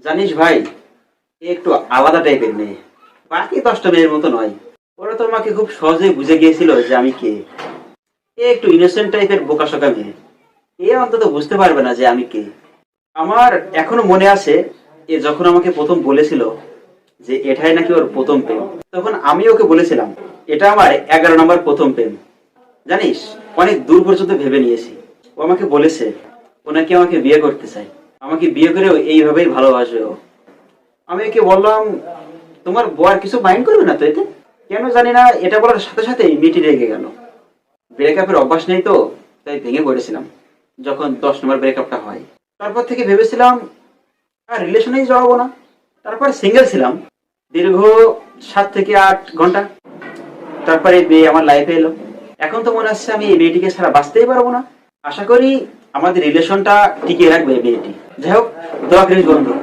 জানিস ভাই, এ একটু আলাদা টাইপের মেয়ে, বাকি 10টা মেয়ের মতো নয়। ওরা তো আমাকে খুব সহজেই বুঝে গিয়েছিল যে আমি কে। এ একটু ইনোসেন্ট টাইপের বোকাশোকা মেয়ে। এ অন্তত বুঝতে পারবে না যে আমি কে। আমার এখনো মনে আছে, এ যখন আমাকে প্রথম বলেছিল যে এটাই নাকি ওর প্রথম প্রেম, তখন আমি ওকে বলেছিলাম এটা আমার 11 নম্বর প্রথম প্রেম। জানিস, অনেক দূর পর্যন্ত ভেবে নিয়েছি। ও আমাকে বলেছে ও নাকি আমাকে বিয়ে করতে চায়, আমাকে বিয়ে করেও এইভাবেই ভালোবাসবে ও। আমি একে বললাম তোমার বউ আর কিছু মাইন্ড করবে না তো এতে? কেন জানি না, এটা বলার সাথে সাথে মিটি রেগে গেল। ব্রেকআপের অভ্যাস নেই তো, তাই ভেঙে পড়েছিলাম যখন 10 নম্বর ব্রেকআপটা হয়। তারপর থেকে ভেবেছিলাম আর রিলেশনেই জড়াবো না। তারপর সিঙ্গেল ছিলাম দীর্ঘ 7 থেকে 8 ঘন্টা। তারপরে মেয়ে আমার লাইফে এলো। এখন তো মনে হচ্ছে আমি এই মেয়েটিকে ছাড়া বাঁচতেই পারবো না। আশা করি আমাদের রিলেশনটা টিকিয়ে রাখবে এই মেয়েটি। যাই হোক, দোয়া করিস বন্ধু।